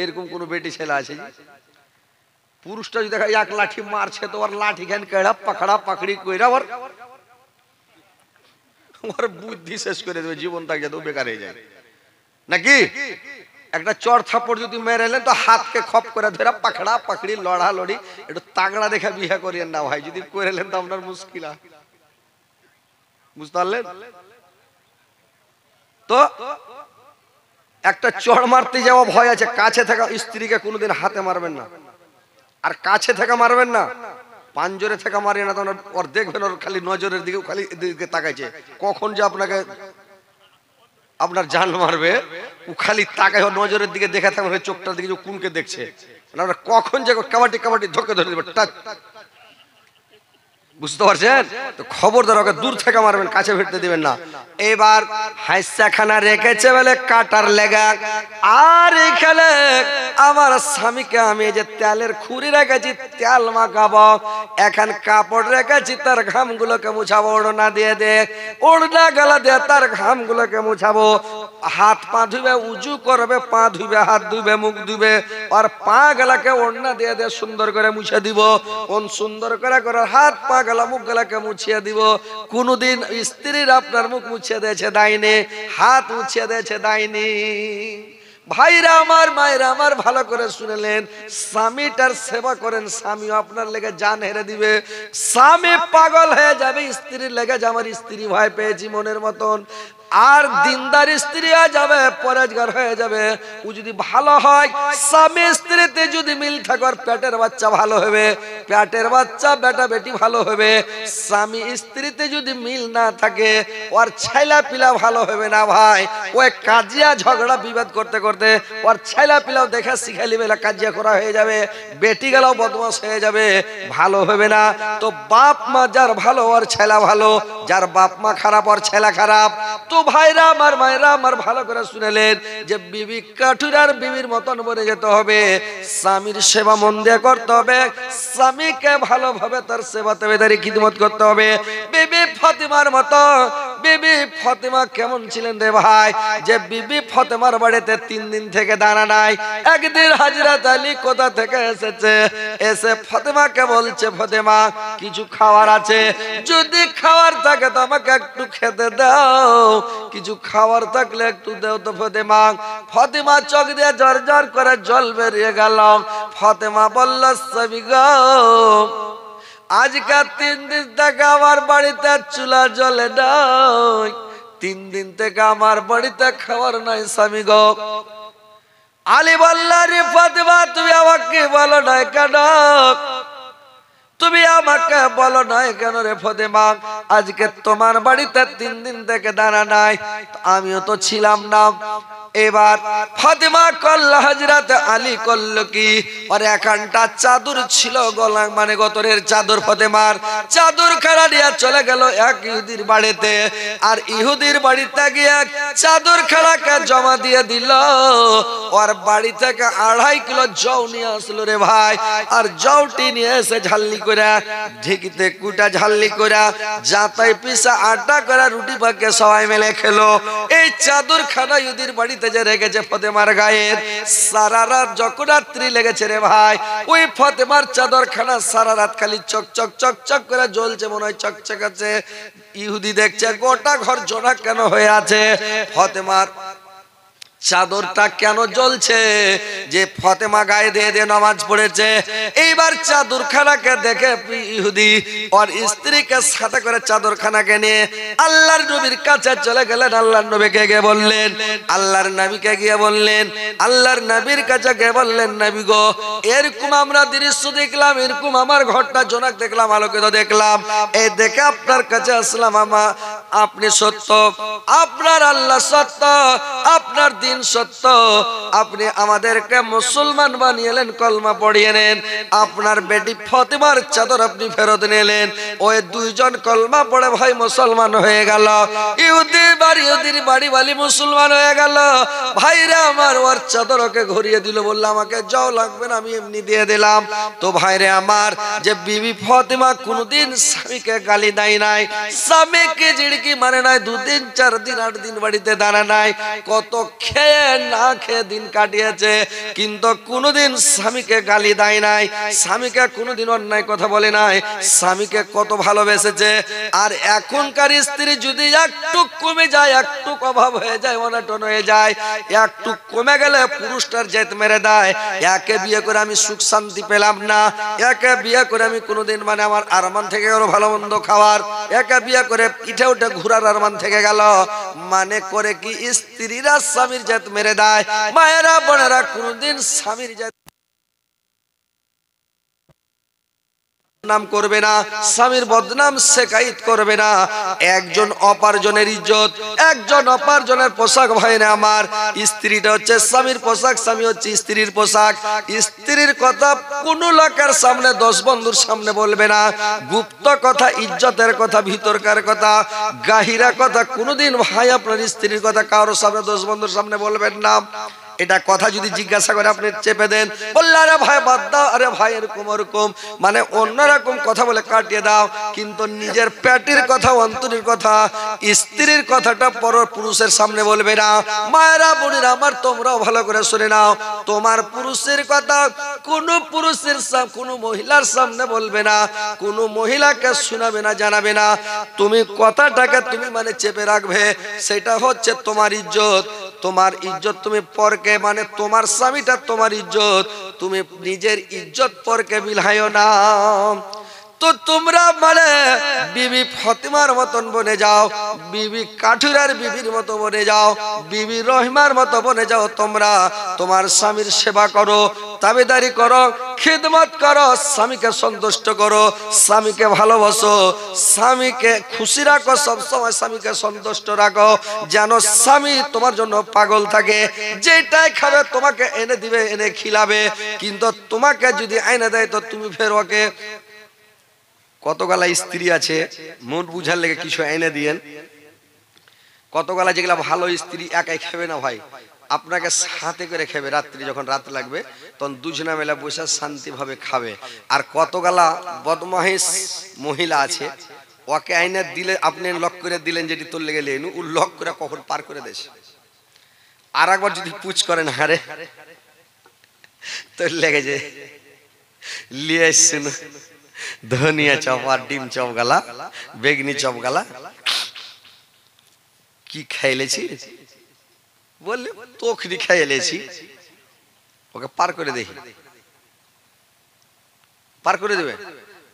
এরকম কোন বেটি ছেলে আছে? পুরুষটা যদি দেখা এক লাঠি মারছে তো ওর লাঠি খান কেড়া পাকড়া পাকড়ি কইরা ওর বুদ্ধি শেষ করে দেবে, জীবন তাকে তো বেকার হয়ে যায় নাকি? একটা চড় থাপ্পড় যদি মেরেলেন তো হাতকে খপ করে ধরে পাকড়া পাকড়ি লড়া লড়ি একটু তাগড়া দেখে বিয়ে করিয়েন না ভাই, যদি করেলেন তো আপনার মুশকিল। বুঝতে পারলেন তো? একটা চড় মারতে যাওয়া ভয় আছে, কাছে থাকা স্ত্রীকে কোনোদিন হাতে মারবেন না, আর কাছে থেকে মারবেন না, পাঞ্জরে থেকে মারিয়ে না। তখন ওর দেখবেন ওর খালি নজরের দিকে খালি এদিকে তাকাইছে, কখন যে আপনাকে আপনার জান মারবে ও খালি তাকায়, ওর নজরের দিকে দেখে থাকবে, চোখটার দিকে কোনকে দেখছে, মানে কখন যে কাবাডি কাবাডি ধকে ধরে দেবে। বুঝতে পারছেন তো? খবরদার ওকে দূর থেকে মারবেন, কাছে ফিরতে দিবেন না। এবার হাইসাখানা রেখেছে বলে কাটার লেগা, আর এখানে আমার স্বামীকে আমি যে তেলের খুরি রেখেছি তেল মাখাবো, এখন কাপড় রেখেছি তার ঘামগুলোকে মুছাবো, ওড়না দিয়ে দে, ওড়না গলা দিয়ে তার ঘামগুলোকে মুছাবো, হাত পা ধুবে, উজু করবে, পা ধুবে, হাত ধুবে, মুখ ধুবে, আর পা গলাকে ওড়না দিয়ে দে সুন্দর করে মুছে দিব। কোন সুন্দর করে করে হাত পা গলা মুখ গলাকে মুছিয়ে দিব। কোনদিন স্ত্রীর আপনার মুখ মুছিয়ে দিয়েছে দাইনে, হাত মুছিয়ে দিয়েছে দাইনি? ভাইরা আমার, মায়েরা আমার, ভালো করে শুনলেন, স্বামীটার সেবা করেন, স্বামীও আপনার লেগে জান হেরে দিবে। স্বামী পাগল হয়ে যাবে স্ত্রীর লেগে, যে আমার স্ত্রী ভয় পেয়েছি মনের মতন, আর দিনদার স্ত্রী হয়ে যাবে, পরেজগার হয়ে যাবে। ও যদি ভালো হয়, স্বামী স্ত্রীতে যদি মিল থাকে, পেটের বাচ্চা ভালো হবে, পেটের বাচ্চা বেটা বেটি ভালো হবে। স্বামী স্ত্রীতে যদি মিল না থাকে, ওর ছেলা পিলা ভালো হবে না ভাই। ওই কাজিয়া ঝগড়া বিবাদ করতে করতে ওর ছেলা পিলাও দেখে শিখালি বেলা কাজিয়া করা হয়ে যাবে, বেটি গেলাও বদমাশ হয়ে যাবে, ভালো হবে না। তো বাপ মা যার ভালো ওর ছেলা ভালো, যার বাপ মা খারাপ ওর ছেলা খারাপ। তো ভাইরা আমার, মায়েরা আমার, ভালো করে শুনেলেন যে বিবি কাঠুরার বিবির মতন বনে যেতে হবে, স্বামীর সেবা মন দিয়ে করতে হবে, স্বামীকে ভালোভাবে তার সেবা তেবেদারি খিদমত করতে হবে। বিবি ফাতিমার মতো, বিবি ফাতিমা কেমন ছিলেন রে ভাই, যে বিবি ফাতিমার বাড়িতে 3 দিন থেকে দানা নাই। একদিন হযরত আলী কোথা থেকে এসেছে, এসে ফাতিমাকে বলছে, ফাতিমা কিছু খাবার আছে, যদি খাবার থাকে তো আমাকে একটু খেতে দাও, কিছু খাবার থাকলে একটু দাও তো ফাতিমা। ফাতিমা চোখ দিয়ে ঝর ঝর করে জল বেরিয়ে গেল। ফাতিমা বলল, স্বামী গো, আজকে 3 দিন থেকে আমার বাড়িতে চুলা জ্বলে নাই, 3 দিন থেকে আমার বাড়িতে খাবার নাই স্বামী গো। আলী বলল, রে ফাতিমা, তুমি আমাকে বলো না কেন, তুমি আমাকে বলো না কেন রে ফাতিমা, আজকে তোমার বাড়িতে 3 দিন থেকে দানা নাই, আমিও তো ছিলাম না। এবার ফাতিমা করল, হযরত আলী করল কি, আর এখানটা চাদর ছিল গলা, মানে গতরের চাদর, ফাতিমার চাদর খানা নিয়ে চলে গেল এক ইহুদির বাড়িতে, আর ইহুদির বাড়িতে গিয়ে চাদর খানাকে জমা দিয়ে দিল। ওর বাড়ি থেকে 2.5 কিলো জও নিয়ে আসলো রে ভাই, আর জওটি নিয়ে এসে ঝাল্লি করে, ঢেকিতে কুটা ঝাল্লি করে, যাতাই পিসা আটা করে রুটি পাকে সবাই মিলে খেলো। এই চাদর খানা ইহুদির বাড়িতে যে রেখেছে ফাতিমার গায়ে, সারা রাত যখন রাত্রি লেগেছে রে ভাই, ওই ফাতিমার চাদর খানা সারা রাত খালি চক চক চক চক করে জ্বলছে, মনে হয় চকচকাচ্ছে। ইহুদি দেখছে গোটা ঘর জোনাক কেন হয়ে আছে, ফাতিমার চাদরটা কেন জ্বলছে, যে ফাতিমা গায়ে দিয়ে দিয়ে নামাজ পড়েছে। এইবার চাদরখানাকে দেখে ইহুদি আর স্ত্রীকে সাথে করে চাদরখানাকে নিয়ে আল্লাহর নবীর কাছে চলে গেলেন। আল্লাহর নবীকে গিয়ে বললেন, আল্লাহর নবীকে গিয়ে বললেন, আল্লাহর নবীর কাছে গিয়ে বললেন, নবী গো, এরকম আমরা দৃশ্য দেখলাম, এরকম আমার ঘরটা জোনাক দেখলাম, আলোকিত দেখলাম, এই দেখে আপনার কাছে আসলাম। আপনি সত্য, আপনার আল্লাহ সত্য, আপনার দিন সত্য, আপনি আমাদেরকে মুসলমান বানিয়েলেন, কলমা পড়িয়ে নেন, আপনার বেটি ফাতিমার চাদর আপনি ফেরত নিলেন। ওই 2 জন কলমা পড়ে ভাই মুসলমান হয়ে গেল। ইহুদির বাড়ি বালি মুসলমান হয়ে গেল। ভাইরা আমার, ওর চাদর ওকে ঘুরিয়ে দিল, বলল আমাকে যাও লাগবে না, আমি এমনি দিয়ে দিলাম। তো ভাইরে আমার, যে বিবি ফাতিমা কোনদিন স্বামীকে গালি দেয় নাই, স্বামীকে ঠিকই মানে নাই, 2 দিন 4 দিন 8 দিন বাড়িতে দাঁড়া নাই, কত খেয়ে না খেয়ে দিন কাটিয়েছে, কিন্তু কোনোদিন স্বামীকে গালি দেয় নাই, স্বামীকে কোনোদিন অন্যায় কথা বলে নাই, স্বামীকে কত ভালোবেসেছে। আর এখনকার স্ত্রী যদি একটু কমে যায়, একটু অভাব হয়ে যায়, অনটন হয়ে যায়, একটু কমে গেলে পুরুষটার জেদ মেরে দেয়, একে বিয়ে করে আমি সুখ শান্তি পেলাম না, একে বিয়ে করে আমি কোনোদিন মানে আমার আরমান থেকে গেল ভালো মন্দ খাওয়ার, একে বিয়ে করে পিঠে উঠে ঘুরার আরমান থেকে গেল, মানে করে কি স্ত্রীরা স্বামীর জেদ মেরে দেয়। মায়েরা বোনেরা কোনোদিন স্বামীর জেদ নাম করবে না, স্বামীর বদনাম শেখায়ত করবে না। একজন অপার্জনের ইজ্জত, একজন অপার্জনের পোশাক ভাই না আমার। স্ত্রীটা হচ্ছে স্বামীর পোশাক, স্বামী হচ্ছে স্ত্রীর পোশাক। স্ত্রীর কথা কোন লোকের সামনে 10 বন্ধুর সামনে বলবে না। গুপ্ত কথা, ইজ্জতের কথা, ভিতরকার কথা, গাহিরা কথা কোনোদিন ভাই আপনার স্ত্রীর কথা কারোর সামনে 10 বন্ধুর সামনে বলবেন না। এটা কথা যদি জিজ্ঞাসা করে আপনি চেপে দেন, বললে আরে ভাই বাদ দাও, আরে ভাই এরকম ওরকম, মানে অন্যরকম কথা বলে কাটিয়ে দাও, কিন্তু নিজের পেটের কথা, অন্তরের কথা, স্ত্রীর কথাটা পর পুরুষের সামনে বলবে না। মায়েরা বোনেরা আমার, তোমরাও ভালো করে শুনে নাও, তোমার পুরুষের কথা কোন পুরুষের কোন মহিলার সামনে বলবে না, কোন মহিলাকে শোনাবে না, জানাবে না। তুমি কথাটাকে তুমি মানে চেপে রাখবে, সেটা হচ্ছে তোমার ইজ্জত। তোমার ইজ্জত তুমি পরকে, মানে তোমার স্বামীটা তোমার ইজ্জত, তুমি নিজের ইজ্জত পরকে বিলাইও না। তো তোমরা মানে বিবি ফাতিমার মতন বনে যাও, বিবি কাঠুরার বিবির মতো বনে যাও, বিবি রহিমার মতো বনে যাও। তোমরা তোমার স্বামীর সেবা করো, তাবেদারি করো, খিদমত করো, স্বামীকে সন্তুষ্ট করো, স্বামীকে ভালোবাসো, স্বামীকে খুশি রাখো, সবসময় স্বামীকে সন্তুষ্ট রাখো, যেন স্বামী তোমার জন্য পাগল থাকে। যেটাই খাবে তোমাকে এনে দিবে, এনে খিলাবে, কিন্তু তোমাকে যদি এনে দেয় তো তুমি ফের ওকে, কতগুলা স্ত্রী আছে মন বুঝার লেগে কিছু এনে দিয়েন, কতগুলা যেগুলা ভালো স্ত্রী একাই খাবে না ভাই, আপনাকে সাথে করে খাবে। রাত্রি যখন রাত লাগবে তখন দুজনা মেলা বসে শান্তিভাবে খাবে। আর কতগুলা বদমাইশ মহিলা আছে, ওকে আইনে দিলে আপনি লক করে দিলেন, যেটি তোর লেগে লেনু ও লক করে কখন পার করে দেশ। আর একবার যদি পুচ করেন, হারে তোর লেগে যে লিয়ে এসছেন ধনিয়া চপ আর ডিম চপ গালা, বেগনি চপ গালা, কি খাইলেছি বললে তোখনি খাইলেছি, ওকে পার করে দেখি, পার করে দেবে।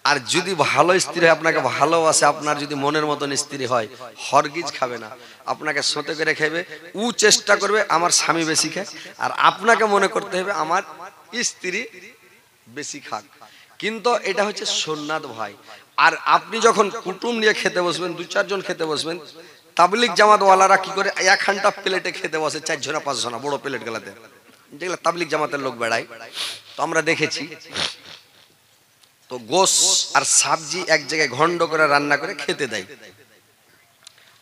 আর যদি ভালো স্ত্রী হয়, আপনাকে ভালোবাসে, আপনার যদি মনের মতন স্ত্রী হয়, হরগিজ খাবে না, আপনাকে সতে করে খাবে। ও চেষ্টা করবে আমার স্বামী বেশি খায়, আর আপনাকে মনে করতে হবে আমার স্ত্রী বেশি খাক। কিন্তু এটা হচ্ছে সুন্নাত ভাই। আর আপনি যখন কুটুম নিয়ে খেতে বসবেন, 2-4 জন খেতে বসবেন, তাবলিগ জামাতওয়ালারা কি করে 1 ঘন্টা প্লেটে খেতে বসে, 4 জনা 5 জনা বড় প্লেট গুলাতে, যেগুলো তাবলিগ জামাতের লোক বেড়ায়, তো আমরা দেখেছি। তো গোশ আর সবজি এক জায়গায় ঘন্ড করে রান্না করে খেতে দেয়।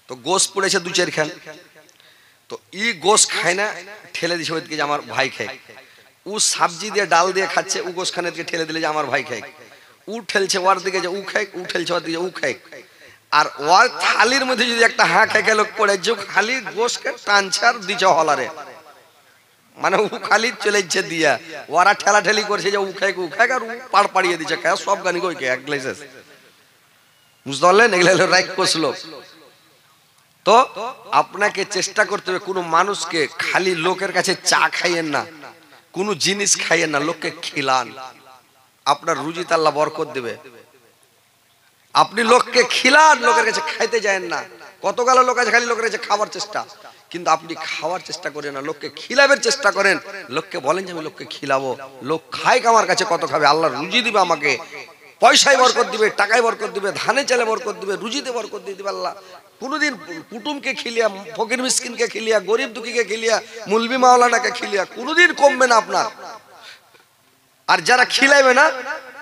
তো গোশ পড়েছে 2-4 খান, তো ই গোশ খায় না, ঠেলে দিছে ওইদিকে যে আমার ভাই খায়। ও সবজি দিয়ে ডাল দিয়ে খাচ্ছে, ও গোশ খানের দিকে ঠেলে দিলে যে আমার ভাই খায়। ও ঠেলছে ওর দিকে যে ও খায়, ও ঠেলছে ওর দিকে ও খায়। আর ওর থালির মধ্যে যদি একটা হা খেকে লোক পড়ে, যে খালি গোশকে টানছে আর দিচ্ছে হলারে, মানে ও খালি চলেছে দিয়া, ওরা ঠেলা ঠেলি করছে যে ও খায় আর ও পাড় পাড়িয়ে দিচ্ছে, খায় সব গানি কই কে এক গ্লাসেস, বুঝতে পারলেন? এগুলো হলো রাইট কোসলো। তো আপনাকে চেষ্টা করতে হবে কোনো মানুষকে খালি লোকের কাছে চা খাইয়েন না, কোনো জিনিস খাইয়েন না, লোককে খিলান, আপনার রুজিতে আল্লাহ বরকত দেবে। আপনি লোককে খিলান, লোকের কাছে খাইতে যায়েন না। কতগুলো লোক আছে খালি লোকের কাছে খাওয়ার চেষ্টা, কিন্তু আপনি খাওয়ার চেষ্টা করেন না, লোককে খিলাবের চেষ্টা করেন। লোককে বলেন যে আমি লোককে খিলাবো, লোক খায় আমার কাছে কত খাবে, আল্লাহ রুজি দিবে আমাকে, পয়সায় বরকত দিবে, টাকায় বরকত দিবে, ধানে চালে বরকত দিবে, রুজিতে বরকত দিয়ে দিবে আল্লাহ। কোনোদিন কুটুমকে খিলিয়া, ফকির মিসকিনকে খিলিয়া, গরিব দুঃখীকে খিলিয়া, মুলবি মাওলানাকে খিলিয়া কোনোদিন কমবে না আপনার। আর যারা খিলাইবে না,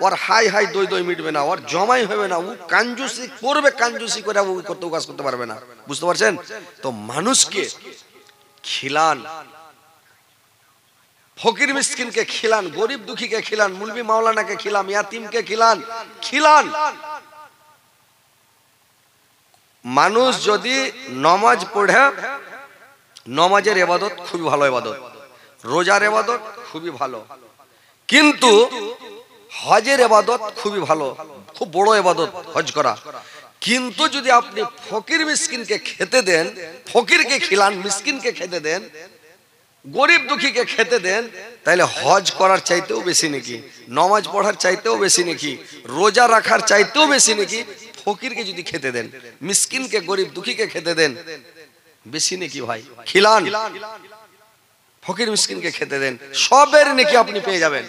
ওর হাই হাই দই দই মিটবে না, ওর জমাই হবে না, ও কাঞ্জুসি করবে, কাঞ্জুসি করে ও করতে কাজ করতে পারবে না, বুঝতে পারছেন? তো মানুষকে খিলান, ফকির মিসকিনকে খিলান, গরিব দুঃখীকে খিলান, মুলবি মাওলানাকে খিলান, ইয়াতিমকে খিলান, খিলান। মানুষ যদি নামাজ পড়ে, নামাজের ইবাদত খুবই ভালো ইবাদত, রোজার ইবাদত খুবই ভালো, কিন্তু হজের ইবাদত খুবই ভালো, খুব বড় ইবাদত হজ করা। কিন্তু যদি আপনি ফকির মিসকিনকে খেতে দেন, ফকিরকে খিলান, মিসকিনকে খেতে দেন, গরিব দুঃখীকে খেতে দেন, তাহলে হজ করার চাইতেও বেশি নাকি, নামাজ পড়ার চাইতেও বেশি নাকি, রোজা রাখার চাইতেও বেশি নাকি ফকিরকে যদি খেতে দেন, মিসকিনকে গরিব দুঃখীকে খেতে দেন, বেশি নাকি ভাই। খিলান, ফকির মিসকিনকে খেতে দেন, সবের নাকি আপনি পেয়ে যাবেন।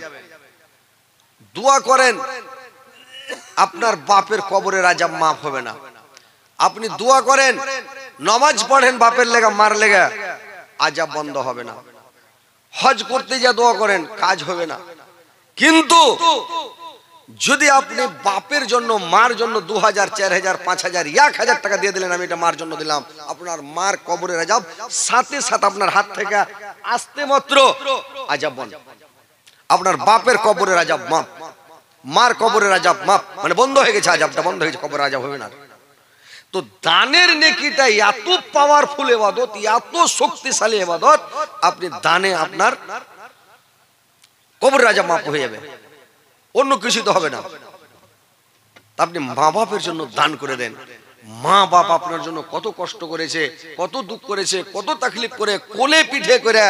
দোয়া করেন, আপনার বাপের কবরের আযাব মাফ হবে না। আপনি দোয়া করেন, নামাজ পড়েন বাপের লেগা মার লেগা, আযাব বন্ধ হবে না। হজ করতে যা দোয়া করেন, কাজ হবে না। কিন্তু যদি আপনি বাপের জন্য মার জন্য 2000, 4000, 5000, 1000 টাকা দিয়ে দিলেন, আমি এটা মার জন্য দিলাম, আপনার মার কবরের আযাব সাথে সাথে আপনার হাত থেকে আসতে মাত্র আযাব বন্ধ। আপনার বাপের কবরের আযাব মাফ, মার কবরের আযাব মাফ, মানে বন্ধ হয়ে গেছে, আযাবটা বন্ধ হয়ে গেছে, কবরের আযাব হবে না। তো দানের নেকিটা এত পাওয়ারফুল ইবাদত, এত শক্তিশালী ইবাদত, আপনি দানে আপনার কবরের আযাব মাফ হয়ে যাবে, অন্য কিছু তো হবে না। আপনি মা বাপের জন্য দান করে দেন। মা বাপ আপনার জন্য কত কষ্ট করেছে, কত দুঃখ করেছে, কত তাকলিফ করে, কোলে পিঠে করে,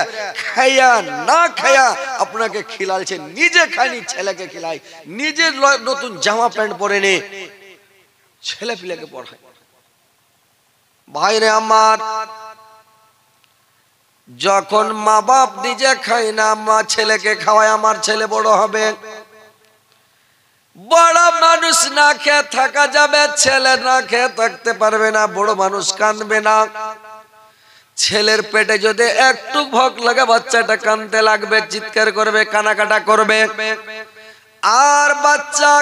খাইয়া না খাইয়া আপনাকে খিলালছে, নিজে খায়নি, ছেলেকে খিলায়, নিজে নতুন জামা প্যান্ট পরে নে, ছেলে পিলেকে পড়ায়। ভাইরে আমার, যখন মা বাপ নিজে খায় না, মা ছেলেকে খাওয়ায়, আমার ছেলে বড় হবে, বড় মানুষ না খেয়ে থাকা যাবে, ছেলে না খেয়ে থাকতে পারবে না, বড় মানুষ কাঁদবে না। ছেলের পেটে যদি একটু ভোক লাগে, বাচ্চাটা কাঁদতে লাগবে, চিৎকার করবে, কানাকাটা করবে। আর বাচ্চা,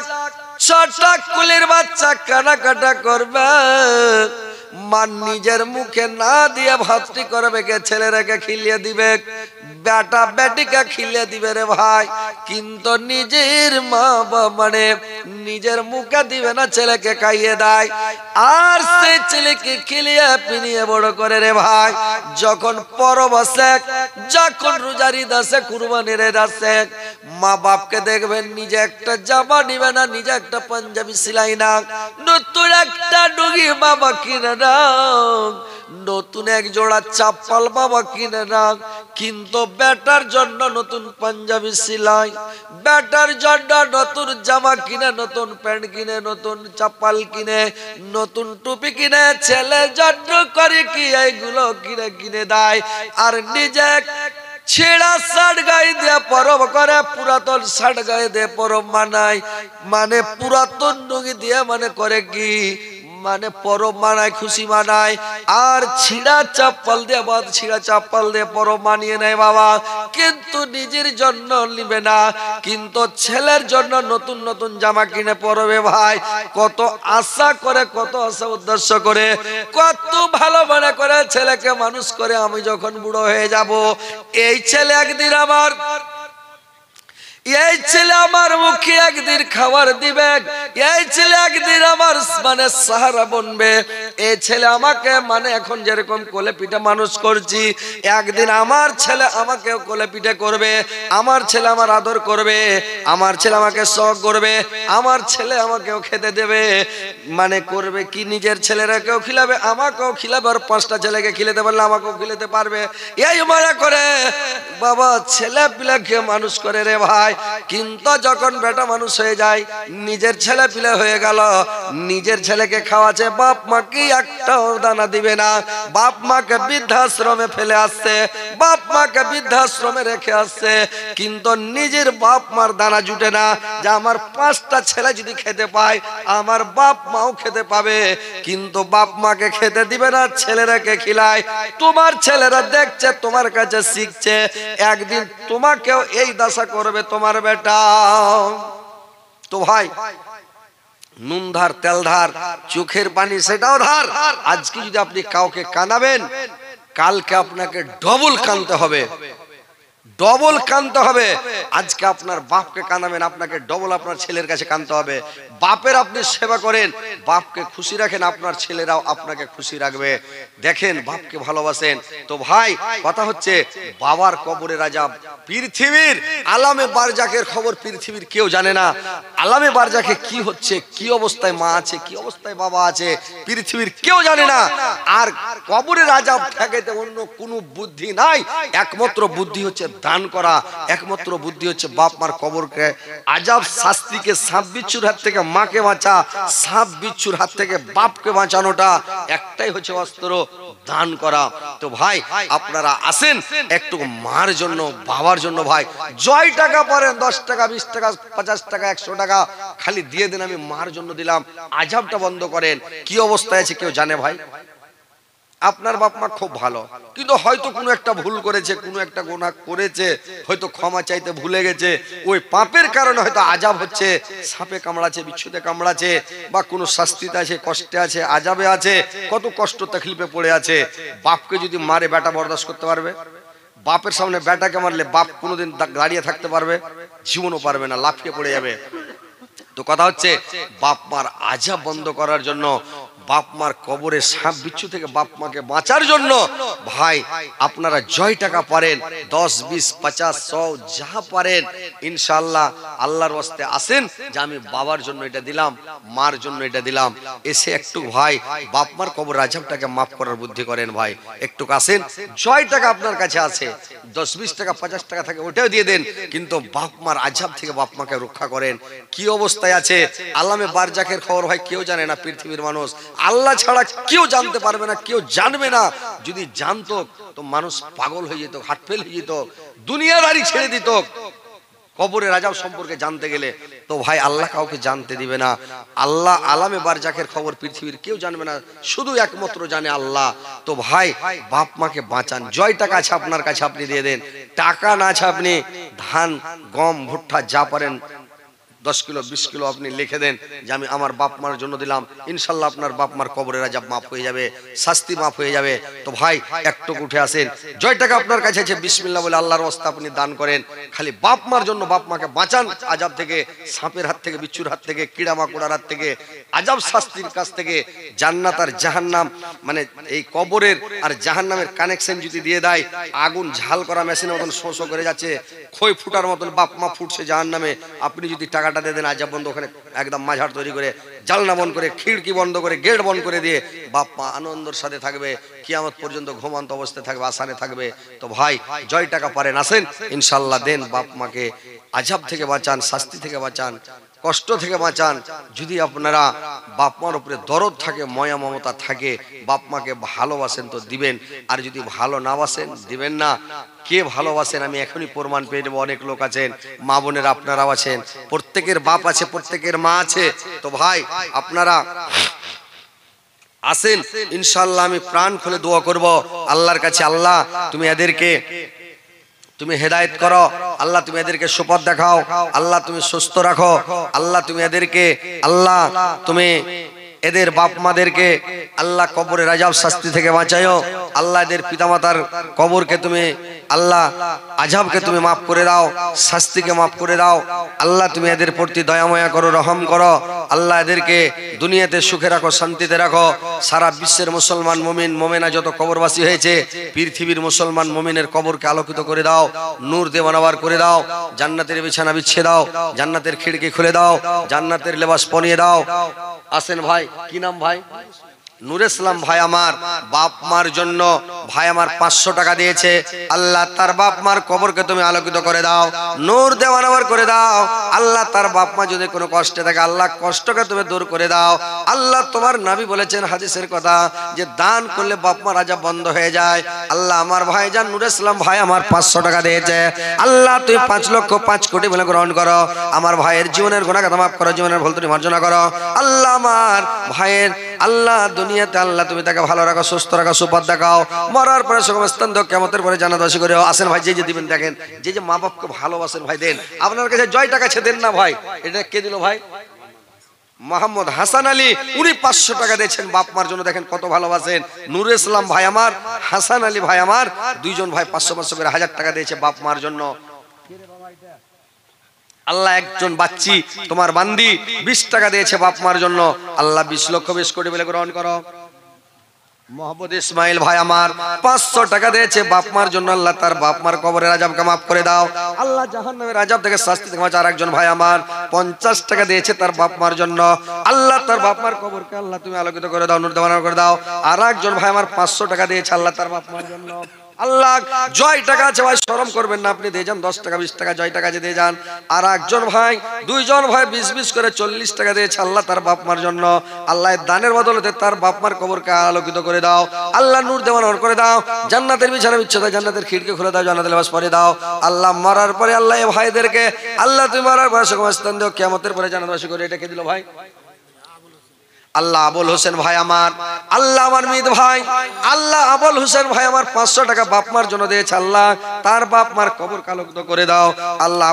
ছোট কুলির বাচ্চা কানাকাটা করবে, মা নিজের মুখে না দিয়ে ভাতটি করবে, কে ছেলেরাকে খিলিয়ে দিবে, বেটা বেটিকে খিলিয়ে দিবে রে ভাই, কিন্তু নিজের মা বাবা মানে নিজের মুখে দিবে না, ছেলেকে খাইয়ে দেয়। আর সেই ছেলেকে খিলিয়ে পিনিয়ে বড় করে রে ভাই, যখন পরব আসে, যখন রোজার ঈদ আসে, কুরবানির ঈদ আসে, মা বাপকে দেখবেন নিজে একটা জামা নিবে না, নিজে একটা পাঞ্জাবি সিলাই না, নতুন একটা ডুগি বাবা কিনে না, নতুন এক জোড়া চাপ্পাল বাবা কিনে না, কিন্তু বেটার জন্য নতুন পাঞ্জাবি সিলাই, বেটার জন্য নতুন জামা কিনে, নতুন প্যান্ট কিনে, নতুন চাপ্পাল কিনে, নতুন টুপি কিনে, ছেলে জন্য করে কি এইগুলো কিনে কিনে দেয়। আর নিজে ছেঁড়া শার্ট গায়ে দিয়ে পরব করে, পুরাতন শার্ট গায়ে দিয়ে পরব মানায়, মানে পুরাতন ডুগি দিয়ে মানে করে কি, মানে পরব মানায়, খুশি মানায়। আর ছিঁড়া চাপ্পাল দিয়ে, ছিঁড়া চাপ্পাল দিয়ে পরব মানিয়ে নেয় বাবা, কিন্তু নিজের জন্য নিবে না, কিন্তু ছেলের জন্য নতুন নতুন জামা কিনে পরবে ভাই। কত আশা করে, কত আশা উদ্দেশ্য করে, কত ভালো মনে করে ছেলেকে মানুষ করে, আমি যখন বুড়ো হয়ে যাব, এই ছেলে একদিন আমার, এই ছেলে আমার মুখে একদিন খাবার দিবে, এই ছেলে একদিন আমার মানে সাহারা বনবে, এই ছেলে আমাকে মানে এখন যেরকম কোলে পিঠে মানুষ করছি, একদিন আমার ছেলে আমাকে কোলে পিঠে করবে, আমার ছেলে আমার আদর করবে, আমার ছেলে আমাকে শখ করবে, আমার ছেলে আমাকেও খেতে দেবে, মানে করবে কি, নিজের ছেলেরাকেও খিলাবে, আমাকেও খিলাবে, আর 5টা ছেলেকে খিলাতে পারলে আমাকেও খিলাতে পারবে। এই মায়া করে বাবা ছেলে পিলাকে মানুষ করে রে ভাই। কিন্তু যখন বেটা মানুষ হয়ে যায়, নিজের ছেলে পিলে হয়ে গেল, নিজের ছেলেকে খাওয়াচ্ছে, বাপ মাকে একটা দানা দিবে না, বাপ মাকে বৃদ্ধাশ্রমে ফেলে আসছে, বাপ মাকে বৃদ্ধাশ্রমে রেখে আসছে, কিন্তু নিজের বাপ মার দানা জুটে না, যে আমার 5টা ছেলে যদি খেতে পায়, আমার বাপ মাও খেতে পাবে, কিন্তু বাপ মাকে খেতে দিবে না, ছেলেরাকে খিলায়। তোমার ছেলেরা দেখছে, তোমার কাছে শিখছে, একদিন তোমাকেও এই দশা করবে তোমার বেটা। তো ভাই, নুন ধার, তেল ধার, চোখের পানি সেটাও ধার। আজকে যদি আপনি কাউকে কাঁদাবেন, কালকে আপনাকে ডবল কাঁদতে হবে, ডবল কাঁদতে হবে। আজকে আপনার বাপকে কাঁদাবেন, আপনাকে ডবল আপনার ছেলের কাছে কাঁদতে হবে। বাপের আপনি সেবা করেন, বাপকে খুশি রাখেন, আপনার ছেলেরাও আপনাকে খুশি রাখবে। দেখেন বাপকে ভালোবাসেন। তো ভাই কথা হচ্ছে বাবার কবরের আযাব পৃথিবীর আলামে বারজাকের খবর পৃথিবীর কেউ জানে না। আলামে বারজাকে কি হচ্ছে, কি অবস্থায় মা আছে, কি অবস্থায় বাবা আছে, পৃথিবীর কেউ জানে না। আর কবরের আযাব ঠেকাইতে অন্য কোনো বুদ্ধি নাই। একমাত্র বুদ্ধি হচ্ছে দান করা, একমাত্র বুদ্ধি হচ্ছে বাপ মার কবরকে আযাব শাস্তিকে সাপ বিচ্ছুর হাত থেকে মাকে বাঁচা, সাপ বিচ্ছুর হাত থেকে বাপকে বাঁচানোটা একটাই হচ্ছে অস্ত্র, দান করা। তো ভাই আপনারা আসেন একটু মার জন্য, বাবার জন্য। ভাই জয় টাকা পারেন, 10 টাকা, 20 টাকা, 50 টাকা, 100 টাকা খালি দিয়ে দেন, আমি মার জন্য দিলাম। আযাবটা বন্ধ করেন। কি অবস্থায় আছে কেউ জানে ভাই? আপনার বাপ মা খুব ভালো, কিন্তু হয়তো কোনো একটা ভুল করেছে, কোনো একটা গুনাহ করেছে, হয়তো ক্ষমা চাইতে ভুলে গেছে। ওই পাপের কারণে হয়তো আযাব হচ্ছে, সাপে কামড়াছে, বিচ্ছুতে কামড়াছে, বা কোনো শাস্তিতে আছে, কষ্টে আছে, আযাবে আছে, কত কষ্ট তাকলিফে পড়ে আছে। বাপকে যদি মারে বেটা বরদাস্ত করতে পারবে? বাপের সামনে বেটাকে মারলে বাপ কোনোদিন দাঁড়িয়ে থাকতে পারবে? জীবনও পারবে না, লাফিয়ে পড়ে যাবে। তো কথা হচ্ছে বাপ মার আযাব বন্ধ করার জন্য, বাপ মার কবরে সাপ বিচ্ছু থেকে বাপ মাকে বাঁচার জন্য ভাই আপনারা জয় টাকা পারেন, 10, 20, 50, 100 যা পারেন ইনশাআল্লাহ আল্লাহর ওয়াস্তে আসেন যে আমি বাবার জন্য এটা দিলাম, মার জন্য এটা দিলাম। এসে একটু ভাই বাপ মার কবর আযাবটাকে মাফ করার বুদ্ধি করেন। ভাই একটু আসেন, জয় টাকা আপনার কাছে আছে, 10, 20 টাকা, 50 টাকা থাকে ওটাও দিয়ে দেন, কিন্তু বাপ মার আযাব থেকে বাপ মাকে রক্ষা করেন। কি অবস্থায় আছে আলামে বারজাকের খবর ভাই কেউ জানে না পৃথিবীর মানুষ, আল্লাহ ছাড়া কেউ জানতে পারবে না, কেউ জানবে না। যদি জানতো তো মানুষ পাগল হয়ে যেত, হাটফেল হয়ে যেত, দুনিয়াদারি ছেড়ে দিত কবরের আযাব সম্পর্কে জানতে গেলে। তো ভাই আল্লাহ কাউকে জানতে দিবে না। আল্লাহ আলামে বারজাকের খবর পৃথিবীর কেউ জানবে না, শুধু একমাত্র জানে আল্লাহ। তো ভাই বাপ মাকে বাঁচান। জয় টাকা আছে আপনার কাছে, আপনি দিয়ে দেন। টাকা না আছে আপনি ধান, গম, ভুট্টা যা পারেন 10 কিলো 20 কিলো আপনি লিখে দেন যে আমি আমার বাপ মার জন্য দিলাম। ইনশাল্লাহ আপনার বাপ মার কবরের আযাব মাফ হয়ে যাবে, শাস্তি মাফ হয়ে যাবে। তো ভাই একটু উঠে আসেন, জয় টাকা আপনার কাছে আছে, বিসমিল্লাহ বলে আল্লাহর ওয়াস্তে আপনি দান করেন। খালি বাপ মার জন্য বাপ মাকে বাঁচান আযাব থেকে, সাপের হাত থেকে, বিচ্ছুর হাত থেকে, কিড়া মাকুড়ার হাত থেকে, আযাব শাস্তির কাছ থেকে। জান্নাত আর জাহান্নাম মানে এই কবরের আর জাহান্নামের কানেকশন যদি দিয়ে দেয়, আগুন ঝাল করা মেশিনের মতন শো শো করে যাচ্ছে, খই ফুটার মতন বাপ মা ফুটছে জাহান্নামে। আপনি যদি টাকা দিয়ে দেন আযাব বন্ধ, ওখানে একদম মাঝার তৈরি করে, জানলা বন্ধ করে, খিড়কি বন্ধ করে, গেট বন্ধ করে দিয়ে বাপ মা আনন্দের সাথে থাকবে, কিয়ামত পর্যন্ত ঘুমান্ত অবস্থায় থাকবে, আসানে থাকবে। তো ভাই জয় টাকা পারেন, আসেন ইনশাআল্লাহ দেন, বাপ মাকে আযাব থেকে বাঁচান, শাস্তি থেকে বাঁচান, কষ্ট থেকে বাঁচান। যদি আপনারা বাপ মার উপরে দরদ থাকে, ময়া মমতা থাকে, বাপ মাকে ভালোবাসেন তো দিবেন, আর যদি ভালো না বাসেন দিবেন না। কে ভালোবাসেন আমি এখনই প্রমাণ পেয়ে দেবো। অনেক লোক আছেন, মা বোনেরা আপনারাও আছেন, প্রত্যেকের বাপ আছে, প্রত্যেকের মা আছে। তো ভাই আপনারা আসেন ইনশাআল্লাহ, আমি প্রাণ খুলে দোয়া করব আল্লাহর কাছে। আল্লাহ তুমি এদেরকে তুমি হেদায়েত করো, আল্লাহ তুমি এদেরকে সুপথ দেখাও, আল্লাহ তুমি সুস্থ রাখো, আল্লাহ তুমি এদেরকে, আল্লাহ তুমি এদের বাপ মাদেরকে আল্লাহ কবরের আযাব শাস্তি থেকে বাঁচাও। আল্লাহ এদের পিতামাতার কবরকে তুমি আল্লাহ আযাবকে তুমি মাফ করে দাও, শাস্তিকে মাফ করে দাও। আল্লাহ তুমি এদের প্রতি দয়াময়া করো, রহম করো। আল্লাহ এদেরকে দুনিয়াতে সুখে রাখো, শান্তিতে রাখো। সারা বিশ্বের মুসলমান মুমিন মুমিনা যত কবরবাসী হয়েছে, পৃথিবীর মুসলমান মুমিনের কবরকে আলোকিত করে দাও, নূর দিয়ে বানাবার করে দাও, জান্নাতের বিছানা বিছিয়ে দাও, জান্নাতের খিড়কি খুলে দাও, জান্নাতের লেবাস পরিয়ে দাও। আসেন ভাই, কি নাম ভাই? নূর ইসলাম ভাই আমার বাপ মার জন্য ভাই আমার 500 টাকা দিয়েছে। আল্লাহ তার বাপ মার কবরকে তুমি আলোকিত করে দাও, নূর দেওয়ানাবার করে দাও। আল্লাহ তার বাপ মা যদি কোনো কষ্টে থাকে, আল্লাহ কষ্টকে তুমি দূর করে দাও। আল্লাহ তোমার নবী বলেছেন হাদিসের কথা যে দান করলে বাপ মার আযাব বন্ধ হয়ে যায়। আল্লাহ আমার ভাইজান নূর ইসলাম ভাই আমার 500 টাকা দিয়েছে। আল্লাহ তুমি 5 লক্ষ 5 কোটি বলে গ্রহণ করো। আমার ভাইয়ের জীবনের গুনাহ মাফ করো, জীবনের ভুল ত্রুটি মার্জনা করো। আল্লাহ আমার ভাইয়ের আল্লাহ দুনিয়াতে আল্লাহ তুমি তাকে ভালো রাখো, সুস্থ রাখো, সুপথ দেখাও। মরার পরে সুগম স্থান দাও, কিয়ামতের পরে জান্নাতবাসী করে। আসেন ভাই, যে দিবেন দেখেন, যে মা বাপকে ভালোবাসেন ভাই দেন। আপনার কাছে জয় টাকা আছে দেন না ভাই। এটা কে দিল ভাই? মোহাম্মদ হাসান আলী উনি 500 টাকা দিয়েছেন বাপ মার জন্য। দেখেন কত ভালোবাসেন। নূর ইসলাম ভাই আমার, হাসান আলী ভাই আমার, দুইজন ভাই 500 করে 1000 টাকা দিয়েছে বাপ মার জন্য। আল্লাহ একজন বাচ্চি তোমার বান্দি 20 টাকা দিয়েছে বাপ মার জন্য। আল্লাহ 20 লক্ষ 20 কোটি বলে গ্রহণ করো। মোহাম্মদ ইসমাইল ভাই আমার 500 টাকা দিয়েছে বাপ মার জন্য। আল্লাহ তার বাপ মার কবরের আযাবকে মাফ করে দাও। আল্লাহ জাহান্নামের আযাব থেকে শাস্তি থেকে বাঁচাও। আরেকজন ভাই আমার 50 টাকা দিয়েছে তার বাপ মার জন্য। আল্লাহ তার বাপ মার কবরকে আল্লাহ তুমি আলোকিত করে দাও, নূর দেওয়ানা করে দাও। আরেকজন ভাই আমার 500 টাকা দিয়েছে আল্লাহ তার বাপ মার জন্য। আল্লাহ জয় টাকা আছে ভাই, শরম করবেন না, আপনি দিয়ে যান 10 টাকা 20 টাকা জয় টাকা দিয়ে যান। আর একজন ভাই, দুইজন ভাই 20 করে 40 টাকা দিয়েছে আল্লাহ তার বাপ মার জন্য। আল্লাহ দানের বদলতে তার বাপ মার কবরকে আলোকিত করে দাও। আল্লাহ নূর দেওয়ানা করে দাও। জান্নাতের বিছানা বিছিয়ে দাও, জান্নাতের খিড়কি খুলে দাও, জান্নাতের লিবাস পরে দাও। আল্লাহ মরার পরে আল্লাহ এই ভাইদেরকে আল্লাহ তুমি মরার পরে স্থান দাও, কিয়ামতের পরে জান্নাতবাসী করে। এটা কে দিল ভাই? আল্লাহ আবুল হোসেন ভাই আমার, আল্লাহ আমার মিত ভাই, আল্লাহ আবুল হোসেন ভাই আমার 500 টাকা বাপ মার জন্য দিয়েছে। আল্লাহ তার বাপ মার কবর আলোকিত করে দাও। আল্লাহ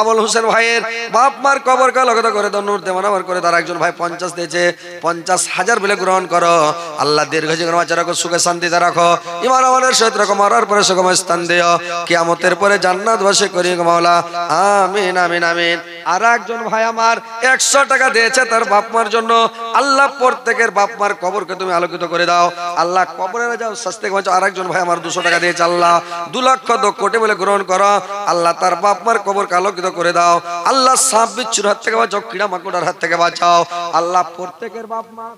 আবুল হোসেন ভাইয়ের বাপ মার কবর আলোকিত করে দাও, নূর দেওয়ানা করে দাও। একজন ভাই 50 দিয়েছে, 50,000 বলে গ্রহণ করো। আল্লাহ দীর্ঘ জীবন বাঁচা রাখো, সুখে শান্তিতে রাখো, ঈমান আমলের সহিত রাখো, মরার পরে সুখময় স্থান দিও, কিয়ামতের পরে জান্নাতবাসী করি গো মাওলা, আমিন আমিন আমিন। আর একজন ভাই আমার 100 টাকা দিয়েছে তার বাপ মার জন্য। আল্লাহ প্রত্যেকের বাপ মার কবরকে তুমি আলোকিত করে দাও। আল্লাহ কবরে যাও শাস্তি থেকে বাঁচাও। আরেকজন ভাই আমার 200 টাকা দিয়েছে। আল্লাহ 2 লক্ষ 2 কোটি বলে গ্রহণ করো। আল্লাহ তার বাপ মার কবরকে আলোকিত করে দাও। আল্লাহ সাপ বিচ্ছুর হাত থেকে বাঁচাও, কীড়া মাকড়ার হাত থেকে বাঁচাও। আল্লাহ প্রত্যেকের বাপ মা,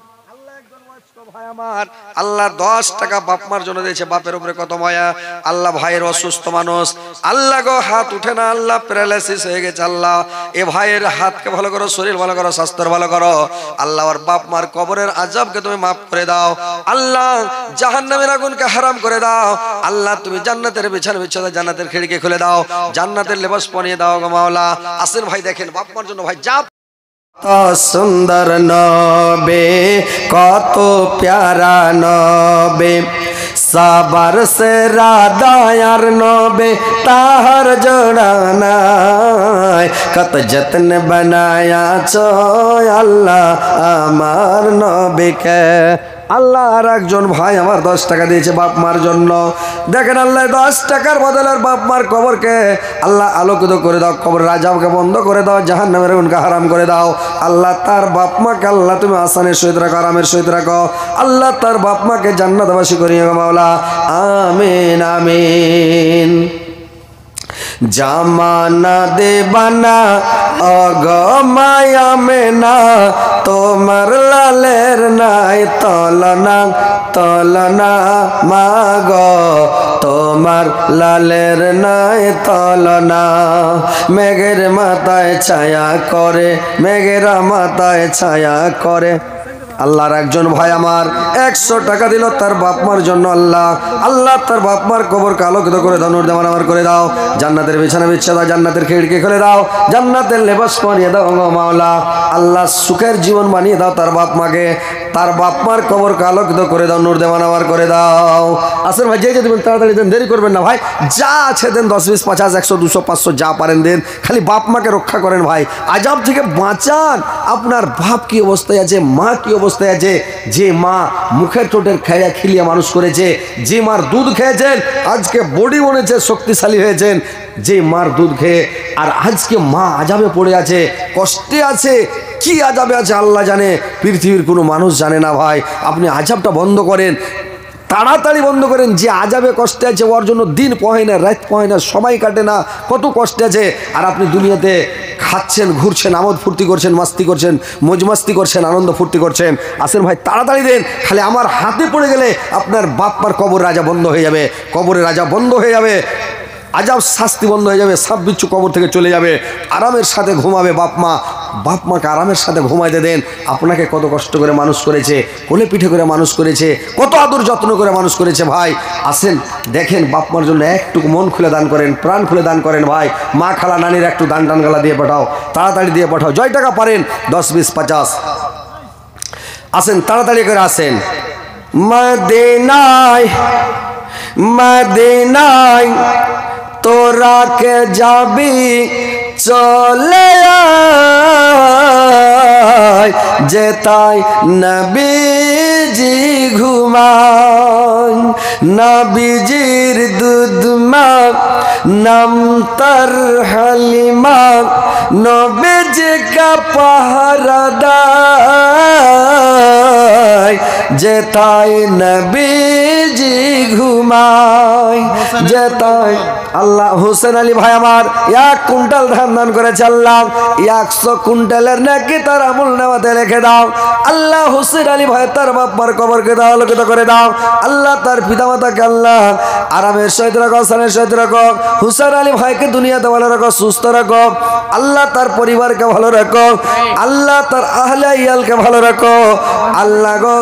ভাই আমার আল্লাহ 10 টাকা বাপ মার জন্য দিয়েছে। বাপের উপরে কত মায়া। আল্লাহ ভাইয়ের অসুস্থ মানুষ, আল্লাহ গো হাত উঠে না, আল্লাহ প্যারালাইসিস হয়ে গেছে। আল্লাহ এ ভাইয়ের হাতকে ভালো করো, শরীর ভালো করো, স্বাস্থ্য ভালো করো। আল্লাহ ওর বাপ মার কবরের আযাবকে তুমি মাফ করে দাও। আল্লাহ জাহান্নামের আগুনকে হারাম করে দাও। আল্লাহ তুমি জান্নাতের বিছানা বিছিয়ে দাও, জান্নাতের খিড়কি খুলে দাও, জান্নাতের লেবাস পরিয়ে দাও গো মাওলা। আসেন ভাই দেখেন বাপ মার জন্য ভাই যা সুন্দর নবে, কত প্যারা নবে, সাবার সে রাদায়ার নবে, তাহার জোড়া নাই, কত যত্ন বানায়া চো আল্লাহ আমার নবীকে। আল্লাহ আর একজন ভাই আমার 10 টাকা দিয়েছে বাপ মার জন্য। দেখেন আল্লাহ 10 টাকার বদলে বাপ মার কবরকে আল্লাহ আলোকিত করে দাও, কবর আযাবকে বন্ধ করে দাও, জাহান্নামের আগুনকে হারাম করে দাও। আল্লাহ তার বাপ মাকে আল্লাহ তুমি আসানের সহিত রাখো, আরামের সহিত রাখো। আল্লাহ তার বাপ মাকে জান্নাতবাসী করিও মাওলা, আমিন আমিন। জামানা দেবানা অগমায়া মেনা, তোমার লালের নাই তলনা, তলনা মাগ তোমার লালের নাই তলনা। মেঘের মাথায় ছায়া করে, মেঘের মাথায় ছায়া করে। আল্লাহর একজন ভাই আমার 100 টাকা দিল তার বাপ মার জন্য। আল্লাহ আল্লাহ তার বাপ মার কবরকে আলোকিত করে দাও, নূর দেওয়ানা করে দাও, জান্নাতের বিছানা বিছিয়ে দাও, জান্নাতের খিড়কি খুলে দাও, জান্নাতের লেবাস পরিয়ে দাও গো মাওলা। আল্লাহ সুখের জীবন বানিয়ে দাও তার বাপ মাকে, তার বাপ মার কবরকে আলোকিত করে দাও, নূর দেওয়ানা করে দাও। আসেন ভাই যে দেবেন তাড়াতাড়ি দেন, দেরি করবেন না ভাই। যা আছে দেন, 10 20 50 100 200 500 যা পারেন দেন। খালি বাপ মাকে রক্ষা করেন ভাই, আযাব থেকে বাঁচান। আপনার বাপ কি অবস্থায় আছে, মা কি অবস্থায় আছে, যে মা মুখের ঠোঁটের খাইয়া খিলিয়া মানুষ করেছে, যে মার দুধ খেয়েছেন আজকে বডি বনেছে, শক্তিশালী হয়েছেন, যে মার দুধ খেয়ে, আর আজকে মা আযাবে পড়ে আছে, কষ্টে আছে, কি আযাবে আছে আল্লাহ জানে, পৃথিবীর কোনো মানুষ জানে না ভাই। আপনি আযাবটা বন্ধ করেন, তাড়াতাড়ি বন্ধ করেন। যে আযাবে কষ্টে আছে ওর জন্য দিন পোহায় না, রাত পোহায় না, সময় কাটে না, কত কষ্টে আছে। আর আপনি দুনিয়াতে খাচ্ছেন, ঘুরছেন, আমোদ ফুর্তি করছেন, মাস্তি করছেন, মজমাস্তি করছেন, আনন্দ ফুর্তি করছেন। আসেন ভাই তাড়াতাড়ি দেন, খালি আমার হাতে পড়ে গেলে আপনার বাপ মার কবর রাজা বন্ধ হয়ে যাবে, কবরের রাজা বন্ধ হয়ে যাবে, আযাব শাস্তি বন্ধ হয়ে যাবে, সাপ বিচ্ছু কবর থেকে চলে যাবে, আরামের সাথে ঘুমাবে বাপ মা। বাপ মাকে আরামের সাথে ঘুমাইতে দেন। আপনাকে কত কষ্ট করে মানুষ করেছে, কোলে পিঠে করে মানুষ করেছে, কত আদর যত্ন করে মানুষ করেছে ভাই। আসেন দেখেন বাপ মার জন্য একটু মন খুলে দান করেন, প্রাণ খুলে দান করেন ভাই। মা খালা নানির একটু দান টান গালা দিয়ে পাঠাও, তাড়াতাড়ি দিয়ে পাঠাও, জয় টাকা পারেন 10 20 50। আসেন তাড়াতাড়ি করে আসেন। মদিনায় মদিনায় তোরা কে যাবি চলে যেতায় নবীজি ঘুমায় নবীজির দুধ মা নাম তার হালিমা নবীজি কা পাহারা দেয় যেতায় নবীজি ঘুমায় যেতায় আল্লাহ হোসেন আলী ভাই আমার 1 কুইন্টাল ধান দান করেছে আল্লাহ 100 কুইন্টালের নাকি তার আমল নামাতে লিখে দাও আল্লাহ হোসেন আলী ভাই তার বাবার কবরকে দাও আলোকিত করে দাও আল্লাহ তার পিতামাতাকে আল্লাহ আরামের সহিত রাখো সানের সহিত রাখো হোসেন আলী ভাইকে দুনিয়াতে ভালো রাখো সুস্থ রাখো আল্লাহ তার পরিবারকে ভালো রাখো আল্লাহ তার আহলে ইয়ালকে ভালো রাখো আল্লাহ গো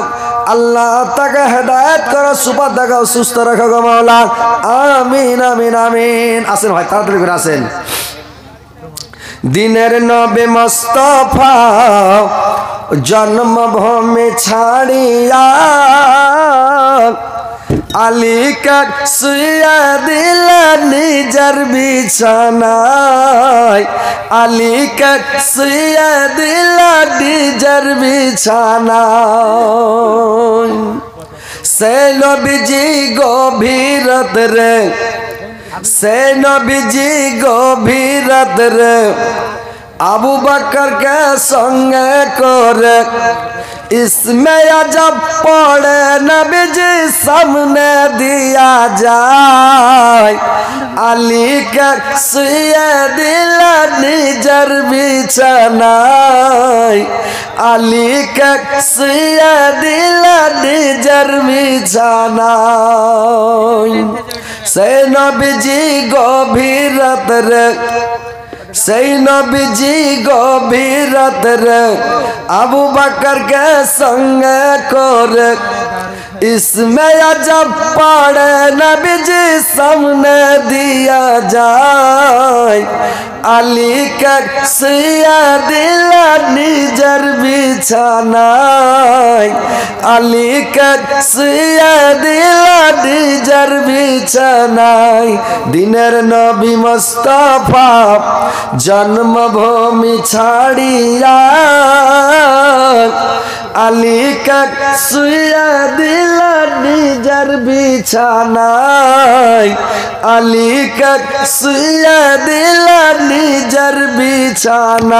আল্লাহ তাকে হেদায়েত করো সুপার দেখাও সুস্থ রাখো গো মাওলা আমিন আমিন আমিন আসেন ভাই তাড়াতাড়ি করে আসেন দিনের নবী মুস্তাফা জন্মভূমি ছাড়িয়া আলীকে শুইয়া দিলা নিজের বিছানায় আলীকে শুইয়া দিলা নিজের বিছানায় সে নবীজি গভীরত রে সে নবীজি গভীরত রে আবু বকর কে সঙ্গে করে इसमें जब पड़े नबीजी सामने दिया जाए अली के सुए दिल निजर बिछानाय अली के सुए दिल निजर बिछानाय से नबीजी गभीरत रे সেই নবীজি গভীরত রে আবু বকর কে সঙ্গে করে इसमें जब पड़े नबीजी सामने दिया जाए अली के सिया दिल निजर बिछानाय अली के सिया दिल निजर बिछानाय दिनेर नबी मुस्ताफा जन्मभूमि छाड़िया अली के सुया दिल निजर बिछानाय अली के सुया दिल निजर बिछानाय।